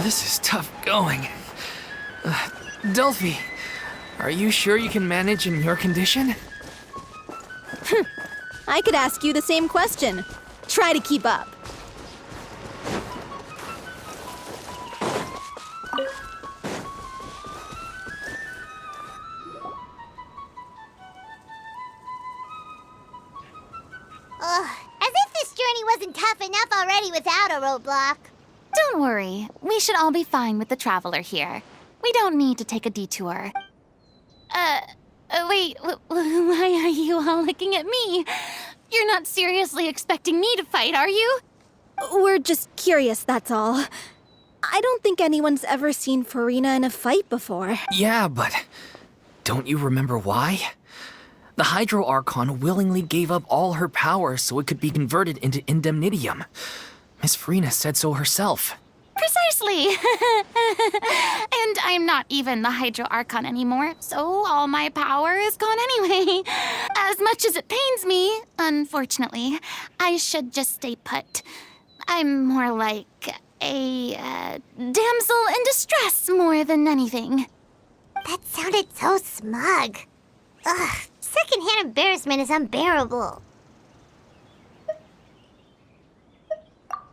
This is tough going. Delphi, are you sure you can manage in your condition? I could ask you the same question. Try to keep up. As if this journey wasn't tough enough already without a roadblock. Don't worry. We should all be fine with the traveler here. We don't need to take a detour. Wait, why are you all looking at me? You're not seriously expecting me to fight, are you? We're just curious, that's all. I don't think anyone's ever seen Furina in a fight before. Yeah, but don't you remember why? The Hydro Archon willingly gave up all her power so it could be converted into indemnitium. Miss Furina said so herself. Precisely. And I'm not even the Hydro Archon anymore, so all my power is gone anyway. As much as it pains me, unfortunately, I should just stay put. I'm more like a damsel in distress more than anything. That sounded so smug. Ugh, secondhand embarrassment is unbearable.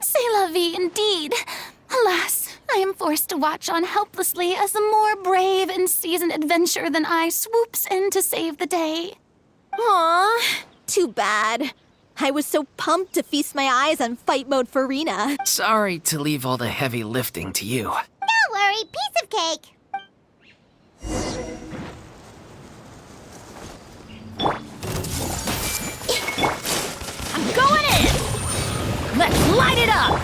C'est la vie, indeed. Alas, I am forced to watch on helplessly as a more brave and seasoned adventurer than I swoops in to save the day. Aw, too bad. I was so pumped to feast my eyes on fight mode Furina. Sorry to leave all the heavy lifting to you. Don't worry, piece of cake. I'm going in! Let's light it up!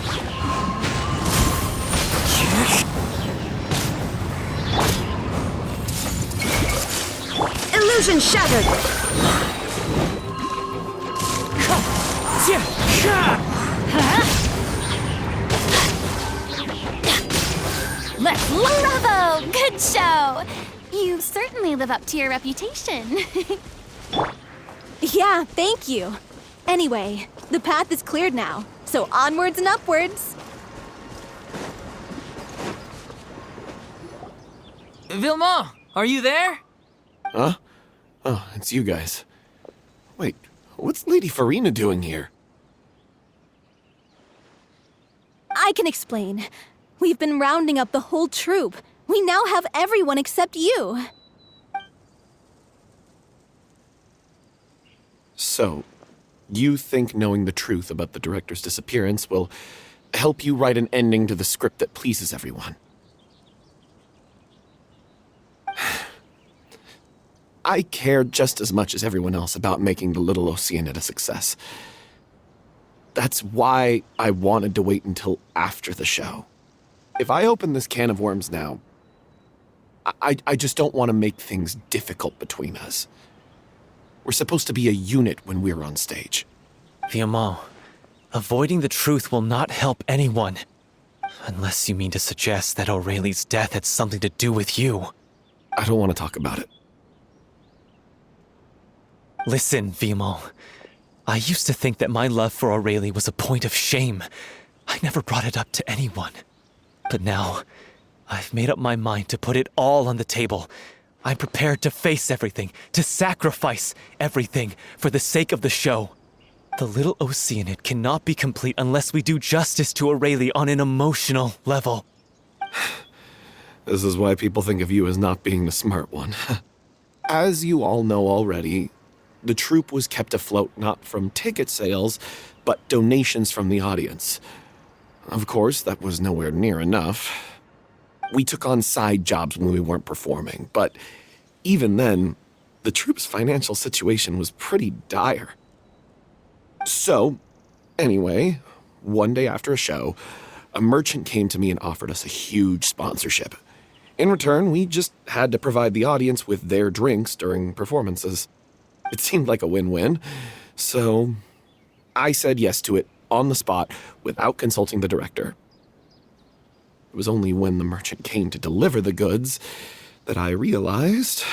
Illusion shattered! Let's bravo! Good show! You certainly live up to your reputation. Yeah, thank you. Anyway, the path is cleared now, so onwards and upwards. Vilma, are you there? Huh? Oh, it's you guys. Wait, what's Lady Furina doing here? I can explain. We've been rounding up the whole troop. We now have everyone except you. So, you think knowing the truth about the director's disappearance will help you write an ending to the script that pleases everyone? I care just as much as everyone else about making the Little Oceanid a success. That's why I wanted to wait until after the show. If I open this can of worms now, I just don't want to make things difficult between us. We're supposed to be a unit when we're on stage. Vilma, avoiding the truth will not help anyone. Unless you mean to suggest that Aurelie's death had something to do with you. I don't want to talk about it. Listen, Vilma. I used to think that my love for Aurelie was a point of shame. I never brought it up to anyone. But now, I've made up my mind to put it all on the table. I'm prepared to face everything, to sacrifice everything for the sake of the show. The Little Oceanid cannot be complete unless we do justice to Aurelie on an emotional level. This is why people think of you as not being the smart one. As you all know already, the troupe was kept afloat not from ticket sales, but donations from the audience. Of course, that was nowhere near enough. We took on side jobs when we weren't performing, but even then, the troupe's financial situation was pretty dire. So, anyway, one day after a show, a merchant came to me and offered us a huge sponsorship. In return, we just had to provide the audience with their drinks during performances. It seemed like a win-win, so I said yes to it on the spot without consulting the director. It was only when the merchant came to deliver the goods that I realized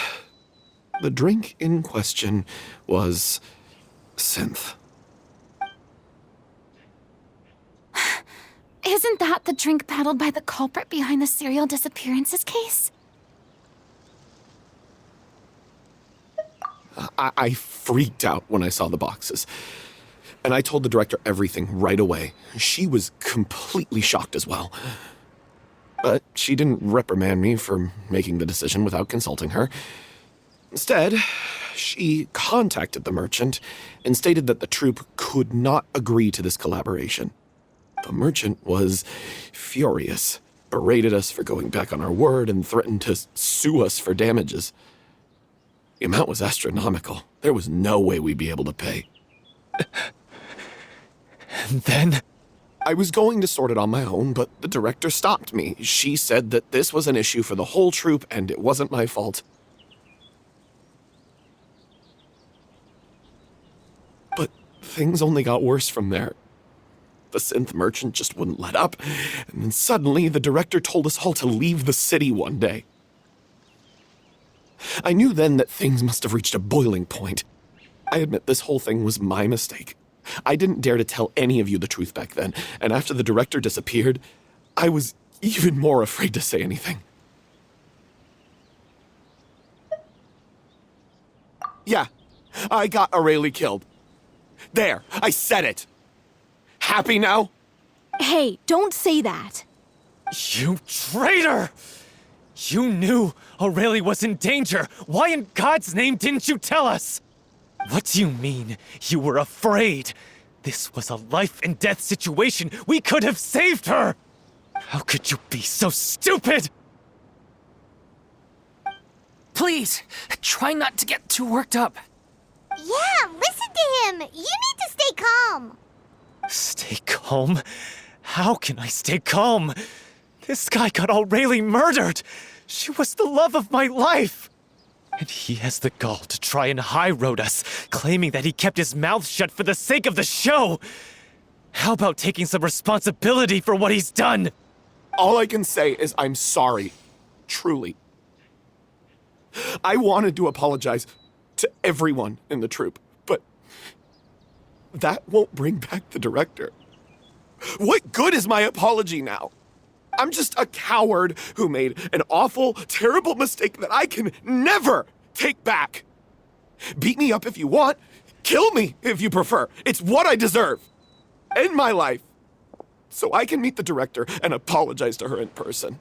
the drink in question was synth. Isn't that the drink peddled by the culprit behind the serial disappearances case? I freaked out when I saw the boxes. And I told the director everything right away. She was completely shocked as well. But she didn't reprimand me for making the decision without consulting her. Instead, she contacted the merchant and stated that the troupe could not agree to this collaboration. The merchant was furious, berated us for going back on our word, and threatened to sue us for damages. The amount was astronomical. There was no way we'd be able to pay. And then? I was going to sort it on my own, but the director stopped me. She said that this was an issue for the whole troupe, and it wasn't my fault. But things only got worse from there. The synth merchant just wouldn't let up, and then suddenly the director told us all to leave the city one day. I knew then that things must have reached a boiling point. I admit this whole thing was my mistake. I didn't dare to tell any of you the truth back then, and after the director disappeared, I was even more afraid to say anything. Yeah, I got Aurelie killed. There, I said it. Happy now? Hey, don't say that. You traitor! You knew Aurelie was in danger. Why in God's name didn't you tell us? What do you mean, you were afraid? This was a life and death situation. We could have saved her! How could you be so stupid? Please, try not to get too worked up. Yeah, listen to him. You need to stay calm. Stay calm? How can I stay calm? This guy got Aurelie murdered. She was the love of my life. And he has the gall to try and high-road us, claiming that he kept his mouth shut for the sake of the show. How about taking some responsibility for what he's done? All I can say is I'm sorry. Truly. I wanted to apologize to everyone in the troupe, but that won't bring back the director. What good is my apology now? I'm just a coward who made an awful, terrible mistake that I can never take back. Beat me up if you want. Kill me if you prefer. It's what I deserve. End my life. So I can meet the director and apologize to her in person.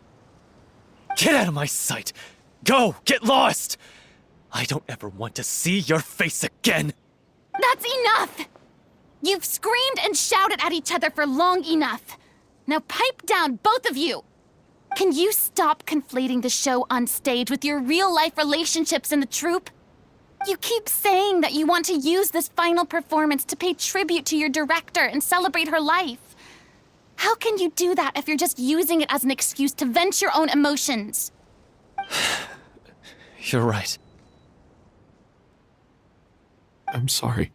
Get out of my sight! Go! Get lost! I don't ever want to see your face again! That's enough! You've screamed and shouted at each other for long enough. Now pipe down, both of you! Can you stop conflating the show on stage with your real-life relationships in the troupe? You keep saying that you want to use this final performance to pay tribute to your director and celebrate her life. How can you do that if you're just using it as an excuse to vent your own emotions? You're right. I'm sorry.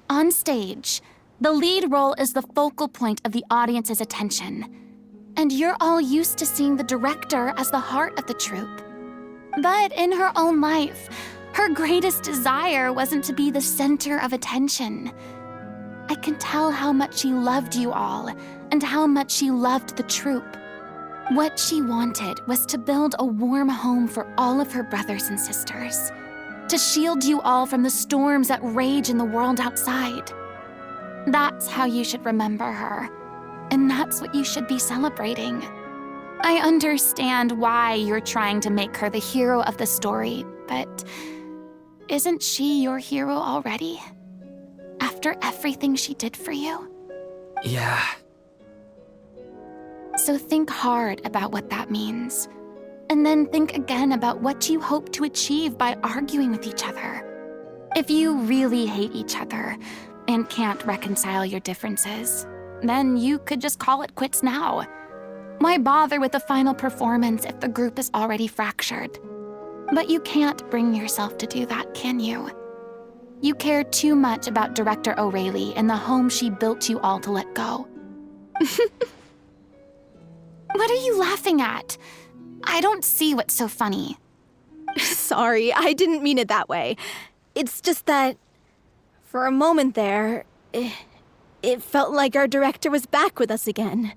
On stage, the lead role is the focal point of the audience's attention. And you're all used to seeing the director as the heart of the troupe. But in her own life, her greatest desire wasn't to be the center of attention. I can tell how much she loved you all, and how much she loved the troupe. What she wanted was to build a warm home for all of her brothers and sisters, to shield you all from the storms that rage in the world outside. That's how you should remember her, and that's what you should be celebrating. I understand why you're trying to make her the hero of the story, but isn't she your hero already? After everything she did for you? Yeah. So think hard about what that means. And then think again about what you hope to achieve by arguing with each other. If you really hate each other and can't reconcile your differences, then you could just call it quits now. Why bother with the final performance if the group is already fractured? But you can't bring yourself to do that, can you? You care too much about Director O'Reilly and the home she built you all to let go. What are you laughing at? I don't see what's so funny. Sorry, I didn't mean it that way. It's just that, for a moment there, it felt like our director was back with us again.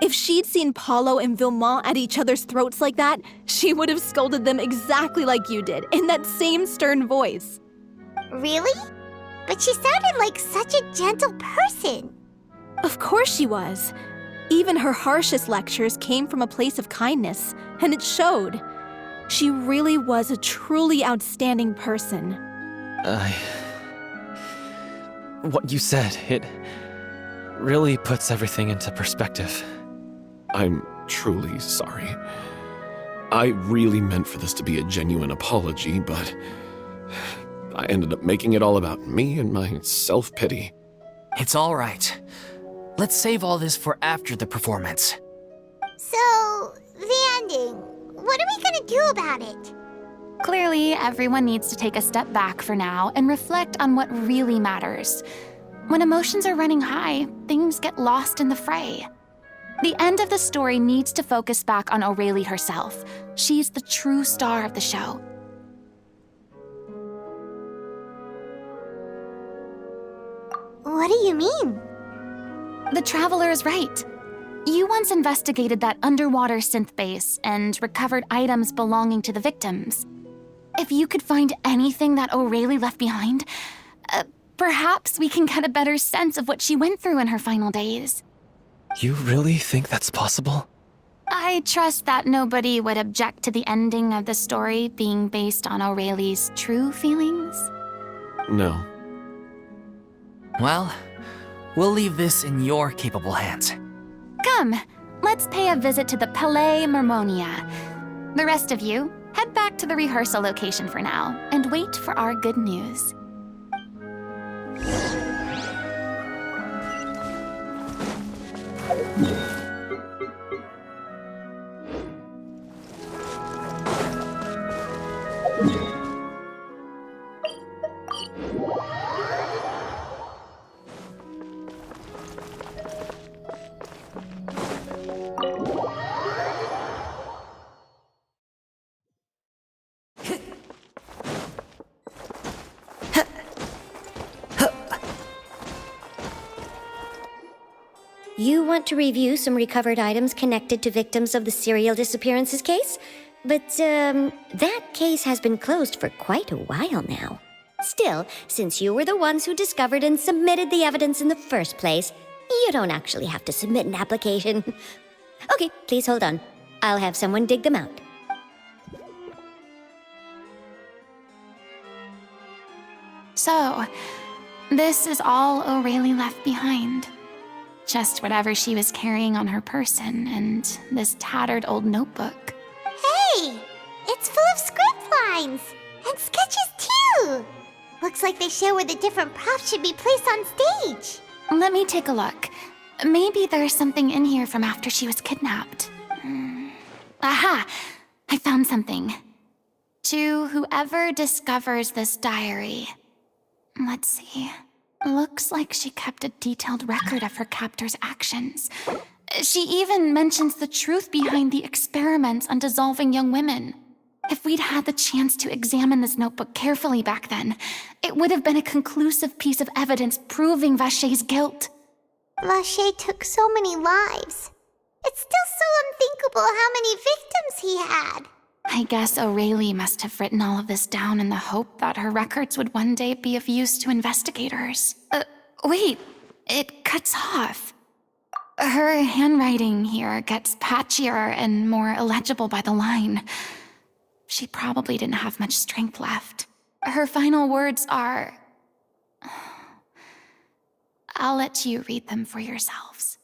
If she'd seen Paulo and Vilmont at each other's throats like that, she would have scolded them exactly like you did, in that same stern voice. Really? But she sounded like such a gentle person. Of course she was. Even her harshest lectures came from a place of kindness, and it showed. She really was a truly outstanding person. What you said, it really puts everything into perspective. I'm truly sorry. I really meant for this to be a genuine apology, but I ended up making it all about me and my self-pity. It's all right. Let's save all this for after the performance. So, the ending. What are we gonna do about it? Clearly, everyone needs to take a step back for now and reflect on what really matters. When emotions are running high, things get lost in the fray. The end of the story needs to focus back on O'Reilly herself. She's the true star of the show. What do you mean? The Traveler is right. You once investigated that underwater synth base and recovered items belonging to the victims. If you could find anything that O'Reilly left behind, perhaps we can get a better sense of what she went through in her final days. You really think that's possible? I trust that nobody would object to the ending of the story being based on O'Reilly's true feelings. No. Well, we'll leave this in your capable hands. Come, let's pay a visit to the Palais Mermonia. The rest of you, head back to the rehearsal location for now and wait for our good news. You want to review some recovered items connected to victims of the serial disappearances case? But, that case has been closed for quite a while now. Still, since you were the ones who discovered and submitted the evidence in the first place, you don't actually have to submit an application. Okay, please hold on. I'll have someone dig them out. So, this is all O'Reilly left behind. Just whatever she was carrying on her person and this tattered old notebook. Hey! It's full of script lines! And sketches too! Looks like they show where the different props should be placed on stage. Let me take a look. Maybe there's something in here from after she was kidnapped. Aha! I found something. To whoever discovers this diary. Let's see. Looks like she kept a detailed record of her captor's actions. She even mentions the truth behind the experiments on dissolving young women. If we'd had the chance to examine this notebook carefully back then, it would have been a conclusive piece of evidence proving Vacher's guilt. Vacher took so many lives. It's still so unthinkable how many victims he had. I guess O'Reilly must have written all of this down in the hope that her records would one day be of use to investigators. Wait, it cuts off. Her handwriting here gets patchier and more illegible by the line. She probably didn't have much strength left. Her final words are... I'll let you read them for yourselves.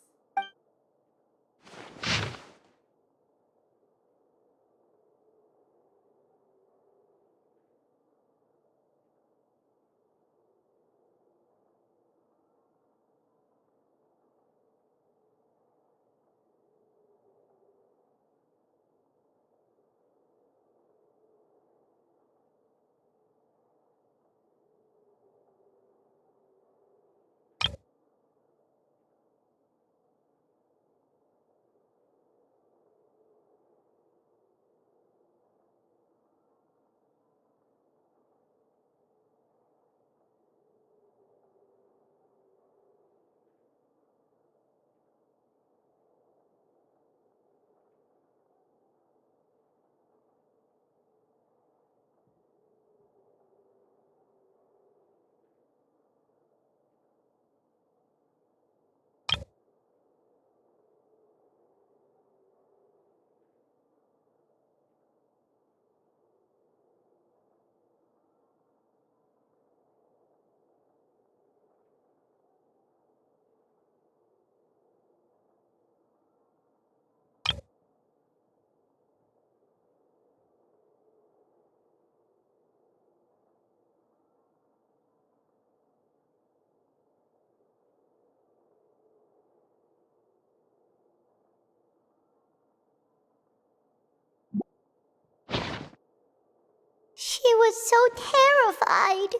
She was so terrified.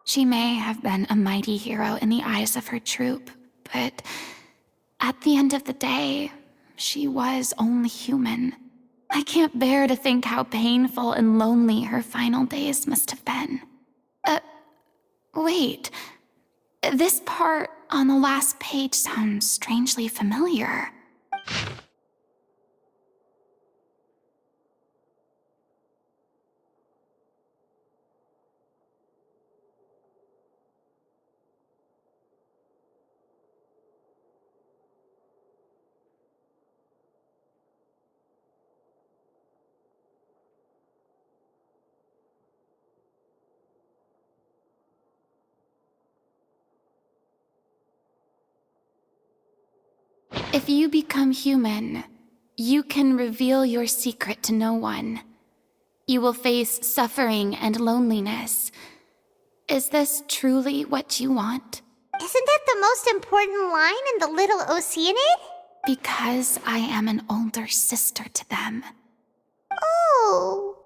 She may have been a mighty hero in the eyes of her troop, but at the end of the day, she was only human. I can't bear to think how painful and lonely her final days must have been. Wait. This part on the last page sounds strangely familiar. If you become human, you can reveal your secret to no one. You will face suffering and loneliness. Is this truly what you want? Isn't that the most important line in the Little Oceanid? Because I am an older sister to them. Oh.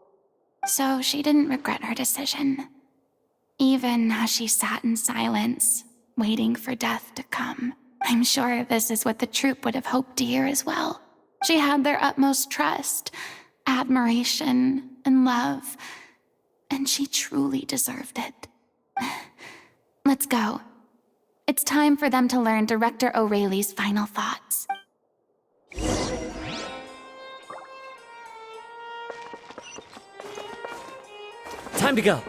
So she didn't regret her decision. Even as she sat in silence, waiting for death to come. I'm sure this is what the troupe would have hoped to hear as well. She had their utmost trust, admiration, and love, and she truly deserved it. Let's go. It's time for them to learn Director O'Reilly's final thoughts. Time to go.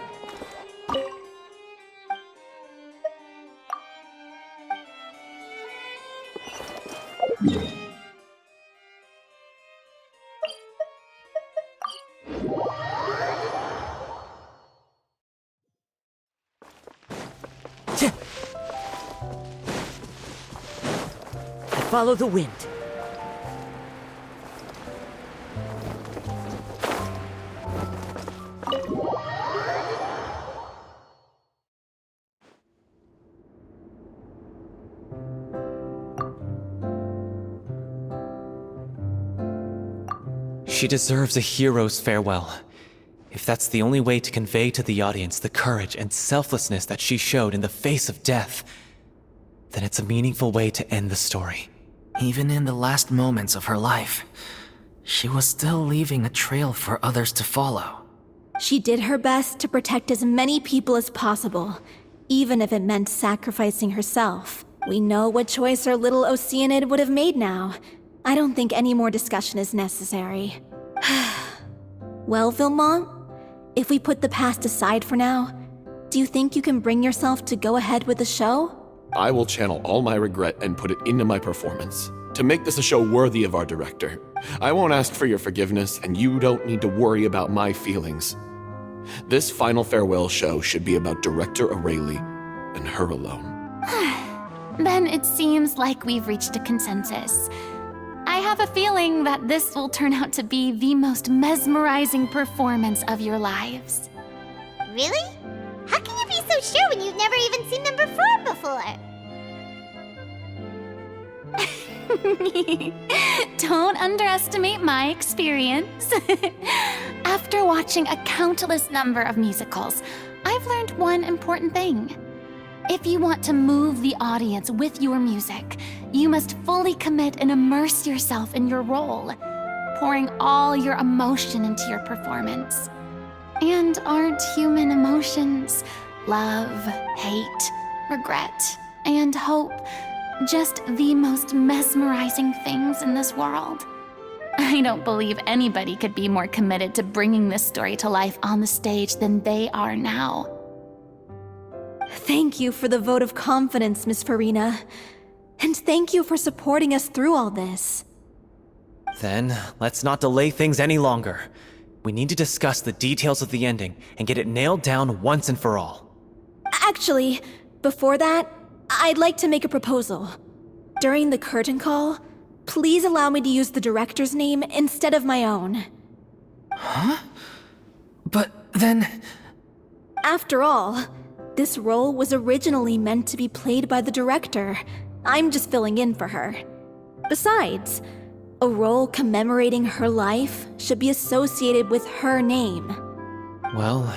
Follow the wind. She deserves a hero's farewell. If that's the only way to convey to the audience the courage and selflessness that she showed in the face of death, then it's a meaningful way to end the story. Even in the last moments of her life, she was still leaving a trail for others to follow. She did her best to protect as many people as possible, even if it meant sacrificing herself. We know what choice our little Oceanid would have made now. I don't think any more discussion is necessary. Well, Vilmont, if we put the past aside for now, do you think you can bring yourself to go ahead with the show? I will channel all my regret and put it into my performance to make this a show worthy of our director. I won't ask for your forgiveness, and you don't need to worry about my feelings. This final farewell show should be about Director O'Reilly and her alone. Then it seems like we've reached a consensus. I have a feeling that this will turn out to be the most mesmerizing performance of your lives. Really? How can you be so sure when you've never even seen them perform before? Don't underestimate my experience. After watching a countless number of musicals, I've learned one important thing. If you want to move the audience with your music, you must fully commit and immerse yourself in your role, pouring all your emotion into your performance. And aren't human emotions, love, hate, regret, and hope, just the most mesmerizing things in this world? I don't believe anybody could be more committed to bringing this story to life on the stage than they are now. Thank you for the vote of confidence, Miss Furina. And thank you for supporting us through all this. Then, let's not delay things any longer. We need to discuss the details of the ending and get it nailed down once and for all. Actually, before that, I'd like to make a proposal. During the curtain call, please allow me to use the director's name instead of my own. Huh? But then... After all, this role was originally meant to be played by the director. I'm just filling in for her. Besides, A role commemorating her life should be associated with her name. Well,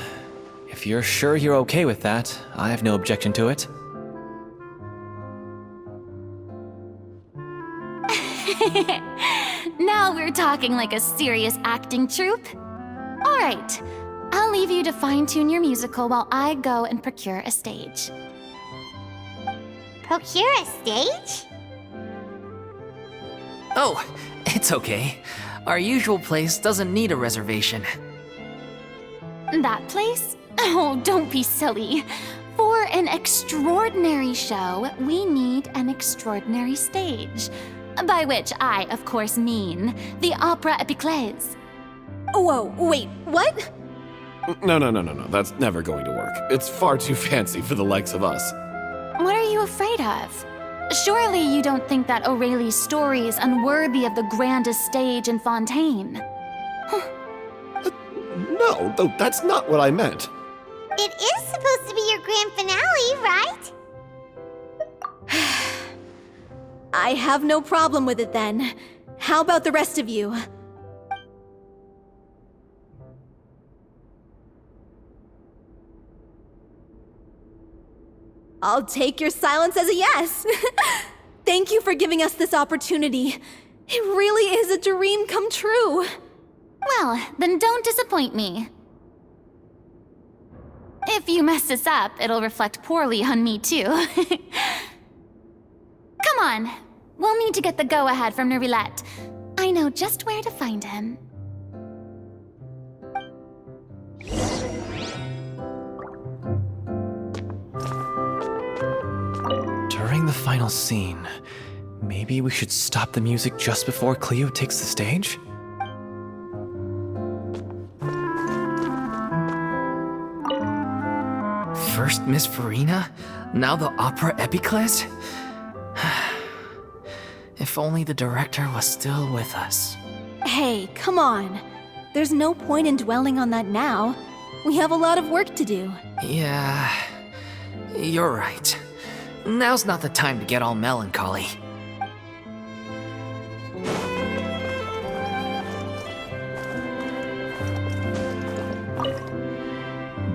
if you're sure you're okay with that, I have no objection to it. Now we're talking like a serious acting troupe. All right, I'll leave you to fine-tune your musical while I go and procure a stage. Procure a stage? Oh, it's okay. Our usual place doesn't need a reservation. That place? Oh, don't be silly. For an extraordinary show, we need an extraordinary stage. By which I, of course, mean the Opera Epiclese. Whoa, wait, what? No. That's never going to work. It's far too fancy for the likes of us. What are you afraid of? Surely you don't think that Aurelie's story is unworthy of the grandest stage in Fontaine. No, that's not what I meant. It is supposed to be your grand finale, right? I have no problem with it then. How about the rest of you? I'll take your silence as a yes. Thank you for giving us this opportunity. It really is a dream come true. Well, then don't disappoint me. If you mess this up, it'll reflect poorly on me too. Come on, we'll need to get the go-ahead from Nerulette. I know just where to find him. During the final scene, maybe we should stop the music just before Cleo takes the stage? First Miss Furina, now the Opera Epiclese? If only the director was still with us. Hey, come on. There's no point in dwelling on that now. We have a lot of work to do. Yeah, you're right. Now's not the time to get all melancholy.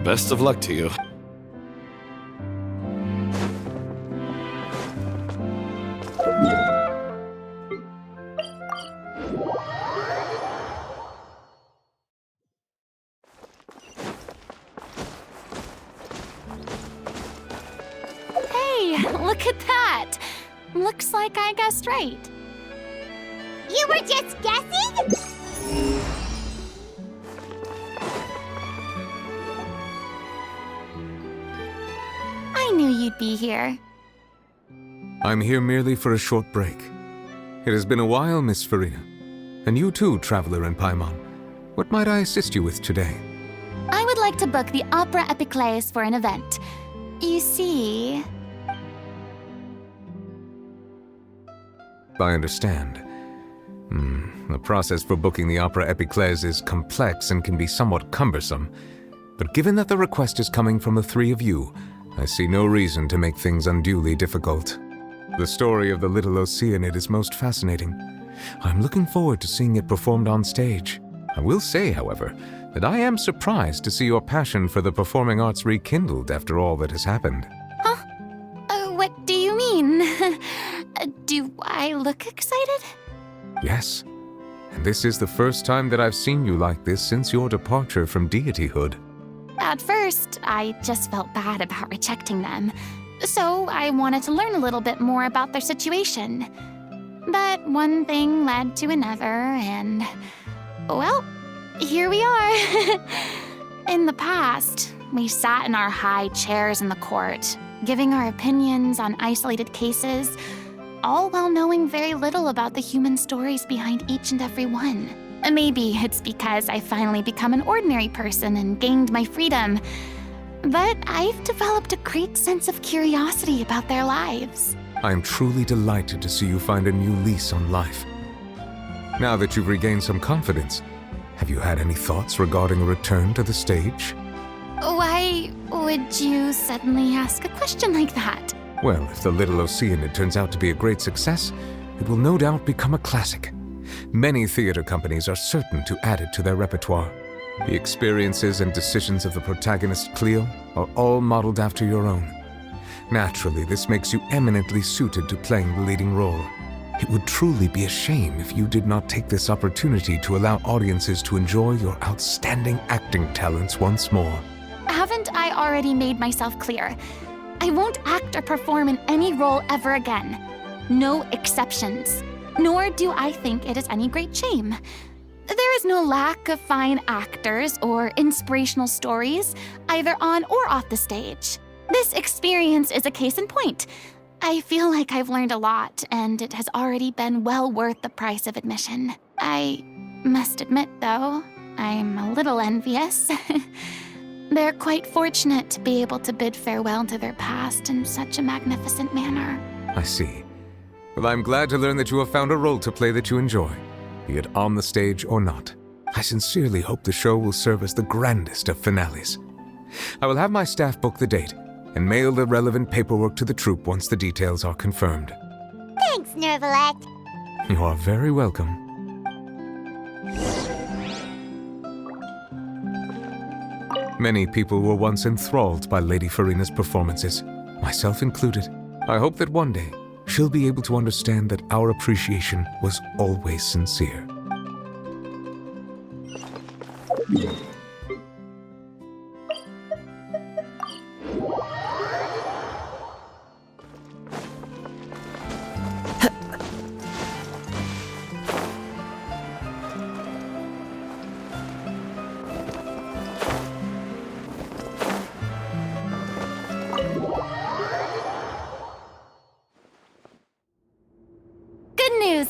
Best of luck to you. Hey, look at that! Looks like I guessed right. You were just guessing? I knew you'd be here. I'm here merely for a short break. It has been a while, Miss Furina. And you too, Traveler in Paimon. What might I assist you with today? I would like to book the Opera Epiclese for an event. You see... I understand. The process for booking the Opera Epiclese is complex and can be somewhat cumbersome. But given that the request is coming from the three of you, I see no reason to make things unduly difficult. The story of the little Oceanid is most fascinating. I'm looking forward to seeing it performed on stage. I will say, however, that I am surprised to see your passion for the performing arts rekindled after all that has happened. Huh? What do you mean? Do I look excited? Yes. And this is the first time that I've seen you like this since your departure from deityhood. At first, I just felt bad about rejecting them. So I wanted to learn a little bit more about their situation. But one thing led to another, and... well, here we are. In the past, we sat in our high chairs in the court, giving our opinions on isolated cases, all while knowing very little about the human stories behind each and every one. Maybe it's because I finally become an ordinary person and gained my freedom, but I've developed a great sense of curiosity about their lives. I am truly delighted to see you find a new lease on life. Now that you've regained some confidence, have you had any thoughts regarding a return to the stage? Why would you suddenly ask a question like that? Well, if the Little Oceanid turns out to be a great success, it will no doubt become a classic. Many theater companies are certain to add it to their repertoire. The experiences and decisions of the protagonist Cleo are all modeled after your own. Naturally, this makes you eminently suited to playing the leading role. It would truly be a shame if you did not take this opportunity to allow audiences to enjoy your outstanding acting talents once more. Haven't I already made myself clear? I won't act or perform in any role ever again. No exceptions. Nor do I think it is any great shame. There is no lack of fine actors or inspirational stories, either on or off the stage. This experience is a case in point. I feel like I've learned a lot, and it has already been well worth the price of admission. I must admit, though, I'm a little envious. They're quite fortunate to be able to bid farewell to their past in such a magnificent manner. I see. Well, I'm glad to learn that you have found a role to play that you enjoy, be it on the stage or not. I sincerely hope the show will serve as the grandest of finales. I will have my staff book the date and mail the relevant paperwork to the troupe once the details are confirmed. Thanks, Nervalette. You are very welcome. Many people were once enthralled by Lady Furina's performances, myself included. I hope that one day she'll be able to understand that our appreciation was always sincere.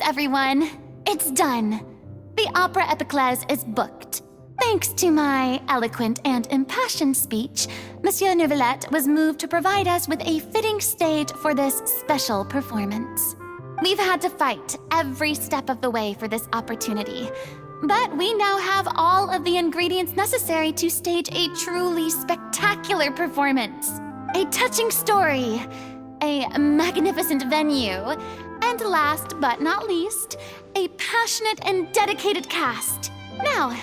Everyone, it's done. The Opera Epiclese is booked. Thanks to my eloquent and impassioned speech, Monsieur Nervalette was moved to provide us with a fitting stage for this special performance. We've had to fight every step of the way for this opportunity, but we now have all of the ingredients necessary to stage a truly spectacular performance. A touching story, a magnificent venue, and last but not least, a passionate and dedicated cast. Now,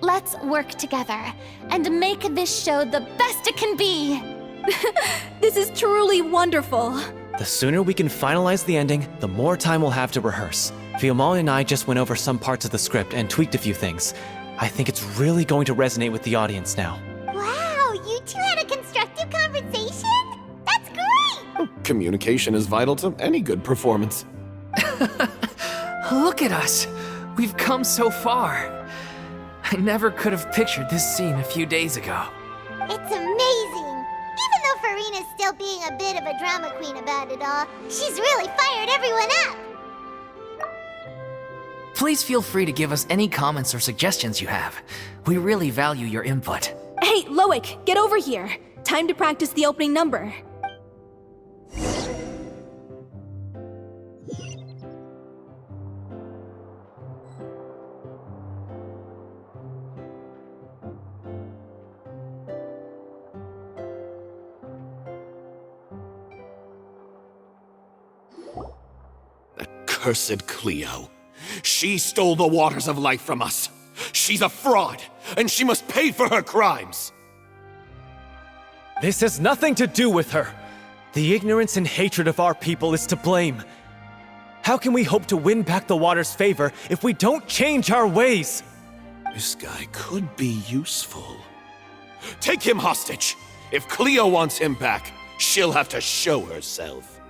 let's work together and make this show the best it can be. This is truly wonderful. The sooner we can finalize the ending, the more time we'll have to rehearse. Fiamal and I just went over some parts of the script and tweaked a few things. I think it's really going to resonate with the audience now. Wow, you two had a constructive conversation? That's great! Communication is vital to any good performance. Look at us. We've come so far. I never could have pictured this scene a few days ago. It's amazing! Even though Furina's still being a bit of a drama queen about it all, she's really fired everyone up! Please feel free to give us any comments or suggestions you have. We really value your input. Hey, Loic, get over here. Time to practice the opening number. Cursed Cleo. She stole the waters of life from us. She's a fraud, and she must pay for her crimes. This has nothing to do with her. The ignorance and hatred of our people is to blame. How can we hope to win back the water's favor if we don't change our ways? This guy could be useful. Take him hostage. If Cleo wants him back, she'll have to show herself.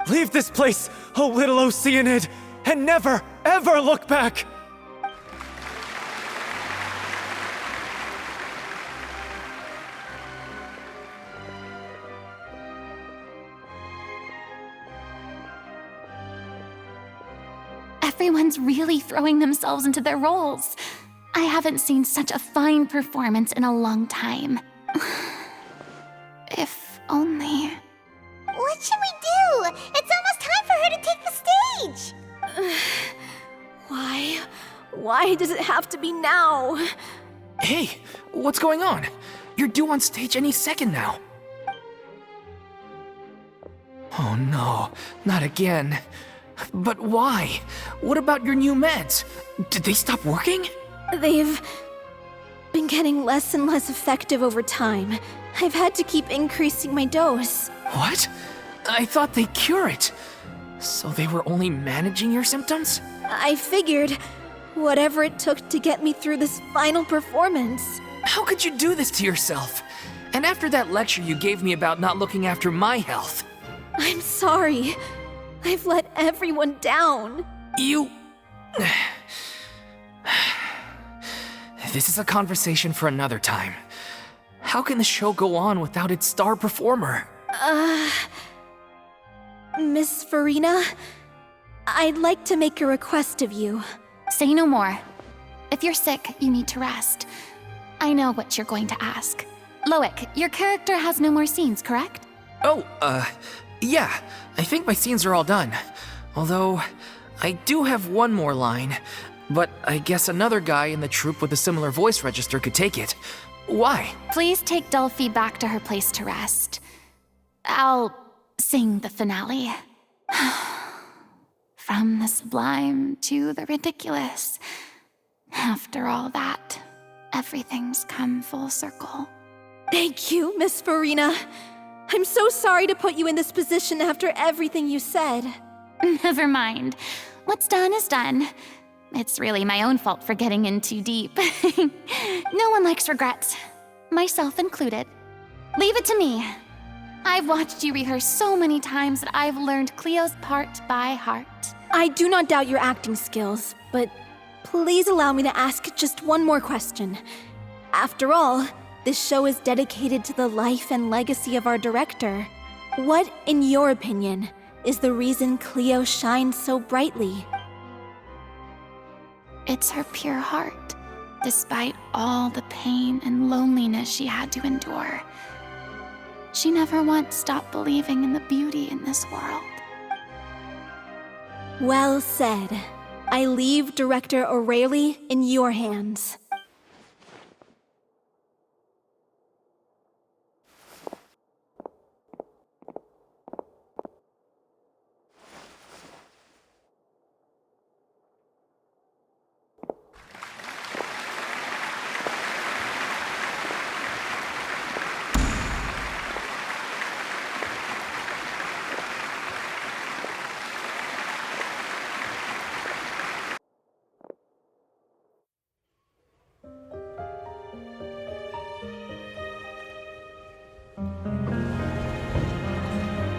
Leave this place, O little Oceanid, and never, ever look back! Everyone's really throwing themselves into their roles. I haven't seen such a fine performance in a long time. If only... What should we do? It's almost time for her to take the stage! Why? Why does it have to be now? Hey, what's going on? You're due on stage any second now. Oh no, not again. But why? What about your new meds? Did they stop working? They've been getting less and less effective over time. I've had to keep increasing my dose. What? I thought they cure it. So they were only managing your symptoms? I figured whatever it took to get me through this final performance. How could you do this to yourself? And after that lecture you gave me about not looking after my health. I'm sorry. I've let everyone down. You... This is a conversation for another time. How can the show go on without its star performer? Miss Furina, I'd like to make a request of you. Say no more. If you're sick, you need to rest. I know what you're going to ask. Loic, your character has no more scenes, correct? Oh, yeah. I think my scenes are all done. Although, I do have one more line. But I guess another guy in the troupe with a similar voice register could take it. Why? Please take Delphi back to her place to rest. I'll sing the finale. From the sublime to the ridiculous. After all that, everything's come full circle. Thank you, Miss Furina. I'm so sorry to put you in this position after everything you said. Never mind. What's done is done. It's really my own fault for getting in too deep. No one likes regrets, myself included. Leave it to me. I've watched you rehearse so many times that I've learned Cleo's part by heart. I do not doubt your acting skills, but please allow me to ask just one more question. After all, this show is dedicated to the life and legacy of our director. What, in your opinion, is the reason Cleo shines so brightly? It's her pure heart, despite all the pain and loneliness she had to endure. She never once stopped believing in the beauty in this world. Well said. I leave Director O'Reilly in your hands.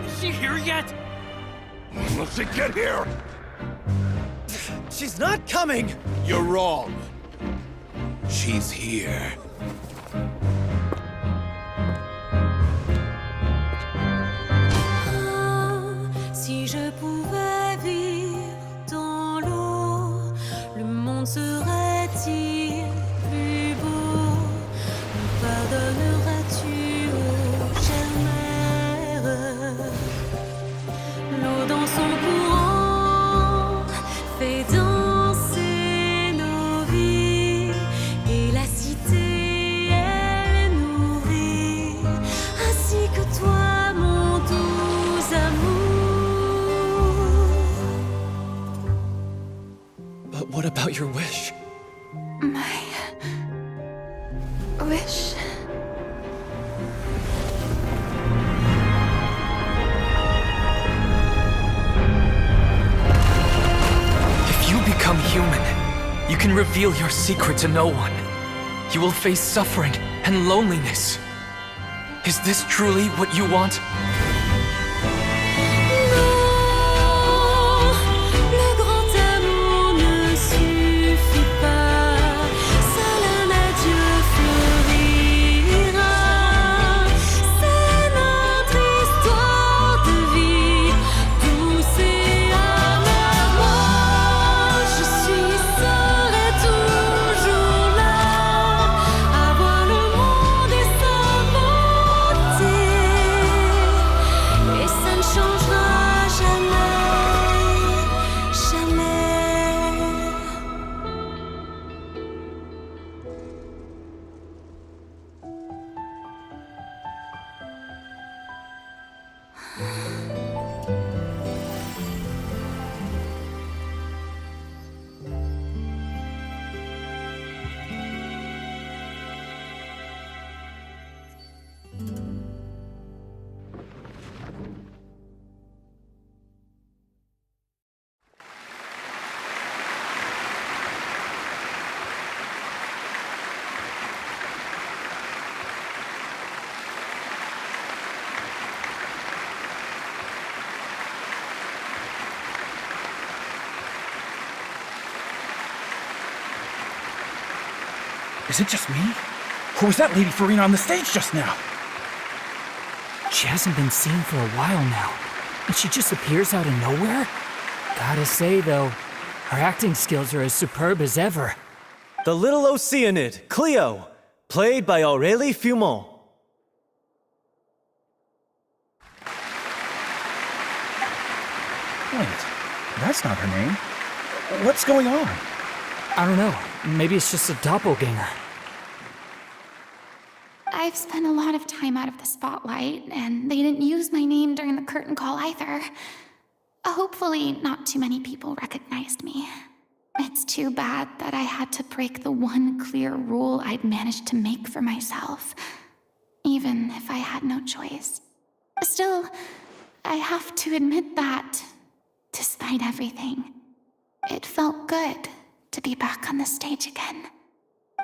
Is she here yet? Will she get here? She's not coming! You're wrong. She's here. Si je pouvais vivre dans l'eau, le monde serait-il plus beau? Me pardonneras-tu, ô chère mère? L'eau dans son courant fait danser nos vies, et la cité elle est nourrie, ainsi que toi, mon doux amour. But what about your wish? My wish. If you become human, you can reveal your secret to no one. You will face suffering and loneliness. Is this truly what you want? Le grand amour ne suffit pas, seul un adieu fleurira. C'est notre histoire de vie, douce et amère. Moi, je serai toujours là, à voir le monde et sa beauté. Is it just me? Or was that Lady Furina on the stage just now? She hasn't been seen for a while now, and she just appears out of nowhere? Gotta say, though, her acting skills are as superb as ever. The little Oceanid, Cleo, played by Aurélie Fumont. Wait, that's not her name. What's going on? I don't know, maybe it's just a doppelganger. I've spent a lot of time out of the spotlight, and they didn't use my name during the curtain call either. Hopefully, not too many people recognized me. It's too bad that I had to break the one clear rule I'd managed to make for myself, even if I had no choice. Still, I have to admit that, despite everything, it felt good to be back on the stage again.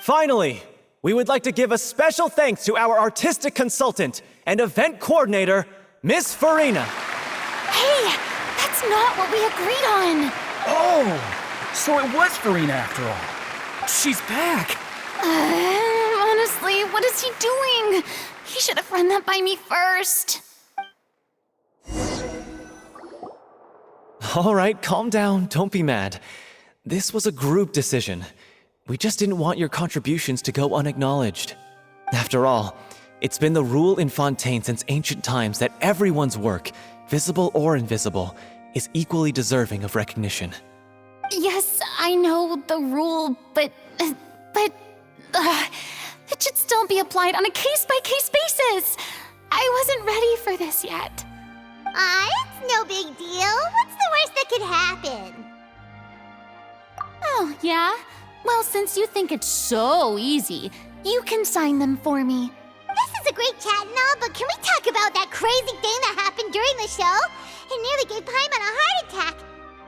Finally, we would like to give a special thanks to our artistic consultant and event coordinator, Miss Furina. Hey, that's not what we agreed on! Oh, so it was Furina after all. She's back! Honestly, what is he doing? He should have run that by me first. All right, calm down, don't be mad. This was a group decision. We just didn't want your contributions to go unacknowledged. After all, it's been the rule in Fontaine since ancient times that everyone's work, visible or invisible, is equally deserving of recognition. Yes, I know the rule, but it should still be applied on a case-by-case basis. I wasn't ready for this yet. It's no big deal. What's the worst that could happen? Oh, yeah? Well, since you think it's so easy, you can sign them for me. This is a great chat and all, but can we talk about that crazy thing that happened during the show? It nearly gave Paimon a heart attack.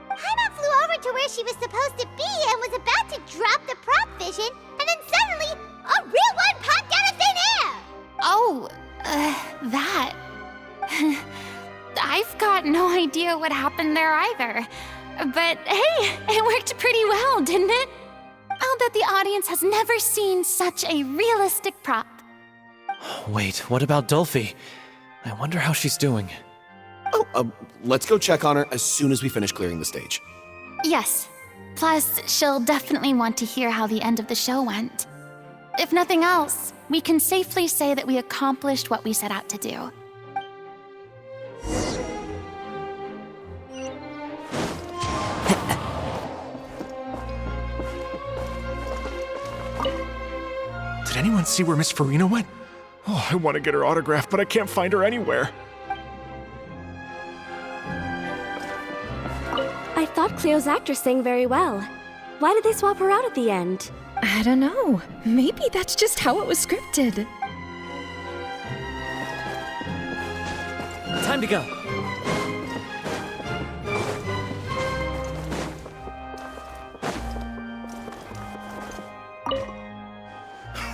Paimon flew over to where she was supposed to be and was about to drop the prop vision, and then suddenly, a real one popped out of thin air! Oh, that. I've got no idea what happened there either. But hey, it worked pretty well, didn't it? I'll bet the audience has never seen such a realistic prop. Wait, what about Dolphy? I wonder how she's doing. Oh, let's go check on her as soon as we finish clearing the stage. Yes. Plus, she'll definitely want to hear how the end of the show went. If nothing else, we can safely say that we accomplished what we set out to do. Did anyone see where Miss Furina went? Oh, I want to get her autograph, but I can't find her anywhere. I thought Cleo's actress sang very well. Why did they swap her out at the end? I don't know. Maybe that's just how it was scripted. Time to go.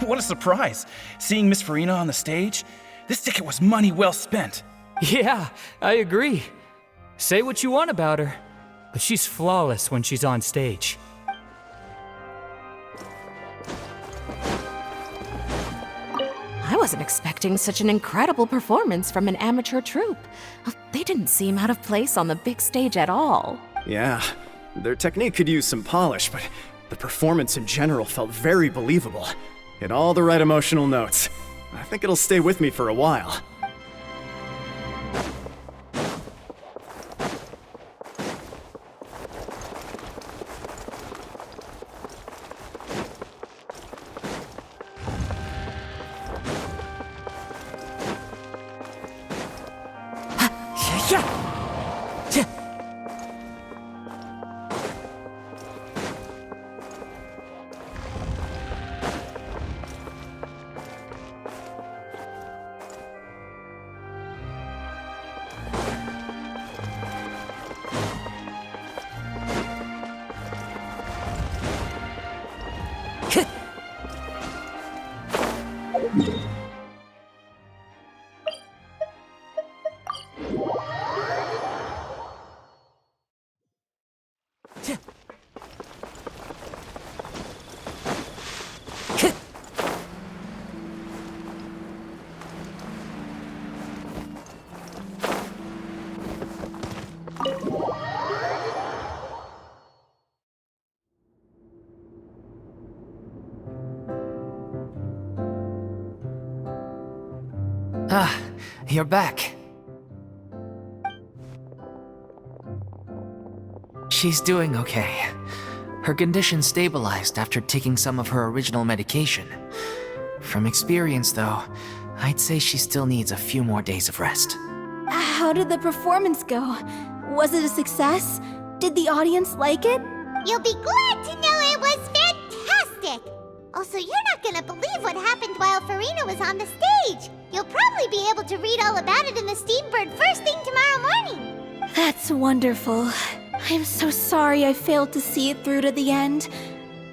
What a surprise, seeing Miss Furina on the stage. This ticket was money well spent. Yeah, I agree. Say what you want about her, but she's flawless when she's on stage. I wasn't expecting such an incredible performance from an amateur troupe. They didn't seem out of place on the big stage at all. Yeah, their technique could use some polish, but the performance in general felt very believable. Hit all the right emotional notes. I think it'll stay with me for a while. Ah, you're back. She's doing okay. Her condition stabilized after taking some of her original medication. From experience, though, I'd say she still needs a few more days of rest. How did the performance go? Was it a success? Did the audience like it? You'll be glad to know it was fantastic! Also, you're not gonna believe what happened while Furina was on the stage. You'll probably be able to read all about it in the Steambird first thing tomorrow morning. That's wonderful. I'm so sorry I failed to see it through to the end.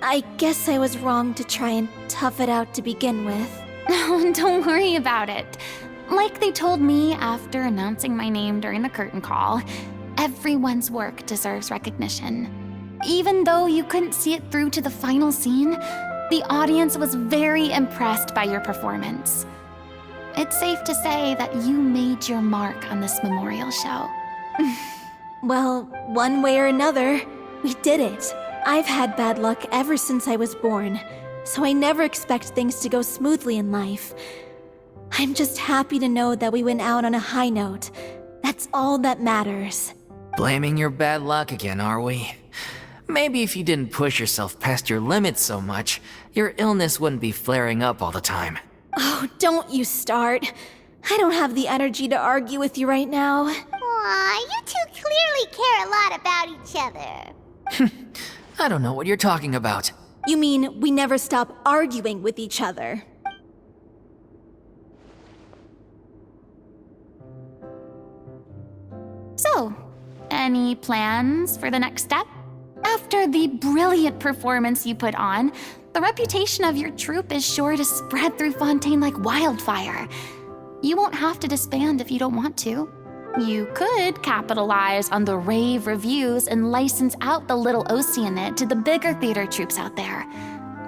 I guess I was wrong to try and tough it out to begin with. Oh, don't worry about it. Like they told me after announcing my name during the curtain call, everyone's work deserves recognition. Even though you couldn't see it through to the final scene, the audience was very impressed by your performance. It's safe to say that you made your mark on this memorial show. Well, one way or another, we did it. I've had bad luck ever since I was born, so I never expect things to go smoothly in life. I'm just happy to know that we went out on a high note. That's all that matters. Blaming your bad luck again, are we? Maybe if you didn't push yourself past your limits so much, your illness wouldn't be flaring up all the time. Oh, don't you start. I don't have the energy to argue with you right now. Aw, you two clearly care a lot about each other. I don't know what you're talking about. You mean we never stop arguing with each other? So, any plans for the next step? After the brilliant performance you put on, the reputation of your troupe is sure to spread through Fontaine like wildfire. You won't have to disband if you don't want to. You could capitalize on the rave reviews and license out the Little Oceanid to the bigger theater troupes out there.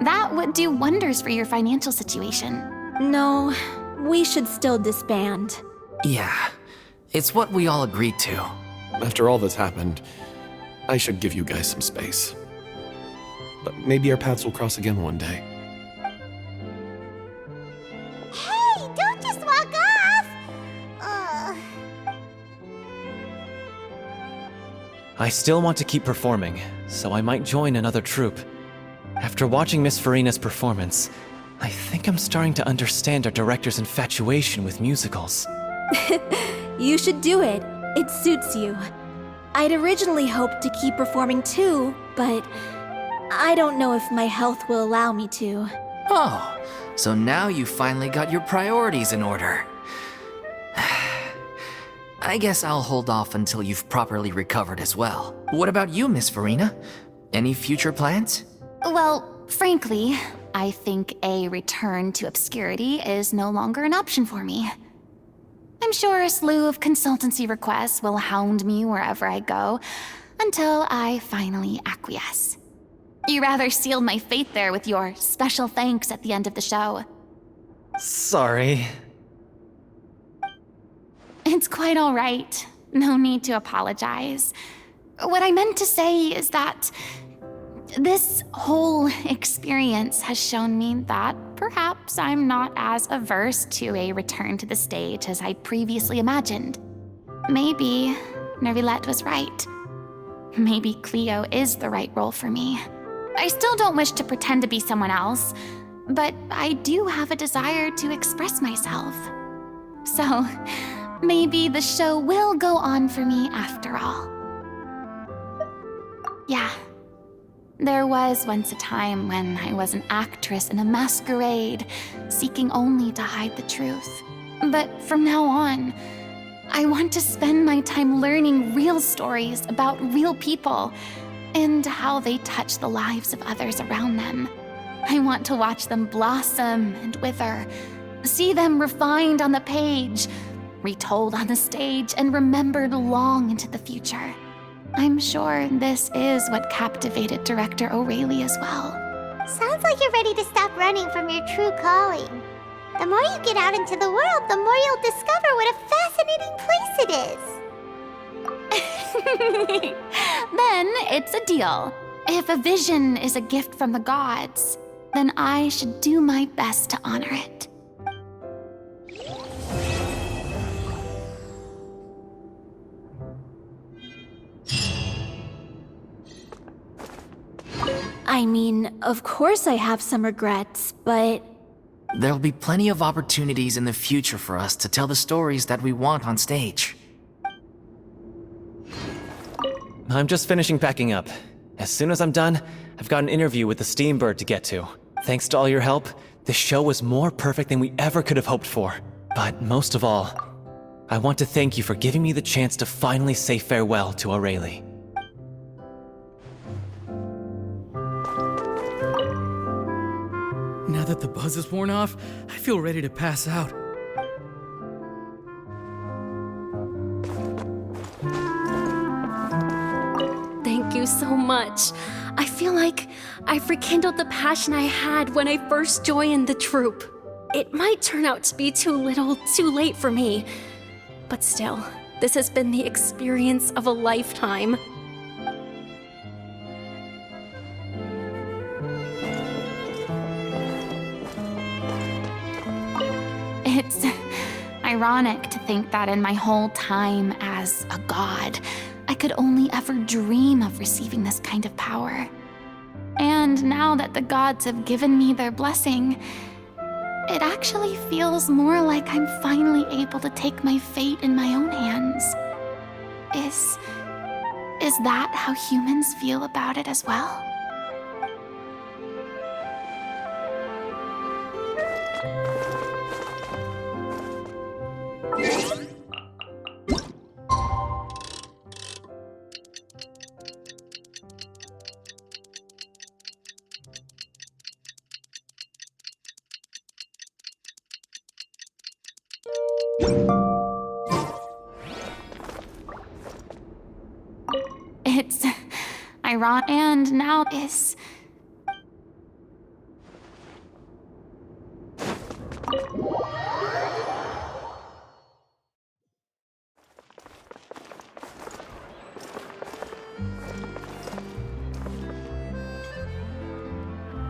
That would do wonders for your financial situation. No, we should still disband. Yeah, it's what we all agreed to. After all that's happened, I should give you guys some space. But maybe our paths will cross again one day. Hey, don't just walk off! I still want to keep performing, so I might join another troupe. After watching Miss Furina's performance, I think I'm starting to understand our director's infatuation with musicals. You should do it. It suits you. I'd originally hoped to keep performing too, but I don't know if my health will allow me to. Oh, so now you finally got your priorities in order. I guess I'll hold off until you've properly recovered as well. What about you, Miss Furina? Any future plans? Well, frankly, I think a return to obscurity is no longer an option for me. I'm sure a slew of consultancy requests will hound me wherever I go until I finally acquiesce. You rather sealed my fate there with your special thanks at the end of the show. Sorry. It's quite all right. No need to apologize. What I meant to say is that this whole experience has shown me that perhaps I'm not as averse to a return to the stage as I'd previously imagined. Maybe Nervilette was right. Maybe Cleo is the right role for me. I still don't wish to pretend to be someone else, but I do have a desire to express myself. So, maybe the show will go on for me after all. Yeah. There was once a time when I was an actress in a masquerade, seeking only to hide the truth. But from now on, I want to spend my time learning real stories about real people and how they touch the lives of others around them. I want to watch them blossom and wither, see them refined on the page, retold on the stage, and remembered long into the future. I'm sure this is what captivated director O'Reilly as well. Sounds like you're ready to stop running from your true calling. The more you get out into the world, the more you'll discover what a fascinating place it is. Then it's a deal. If a vision is a gift from the gods, then I should do my best to honor it. I mean, of course I have some regrets, but There'll be plenty of opportunities in the future for us to tell the stories that we want on stage. I'm just finishing packing up. As soon as I'm done, I've got an interview with the Steambird to get to. Thanks to all your help, this show was more perfect than we ever could have hoped for. But most of all, I want to thank you for giving me the chance to finally say farewell to Aurelie. Now that the buzz is worn off, I feel ready to pass out. Thank you so much. I feel like I've rekindled the passion I had when I first joined the troupe. It might turn out to be too little, too late for me. But still, this has been the experience of a lifetime. It's ironic to think that in my whole time as a god, I could only ever dream of receiving this kind of power. And now that the gods have given me their blessing, it actually feels more like I'm finally able to take my fate in my own hands. Is that how humans feel about it as well? It's ironic, and now is.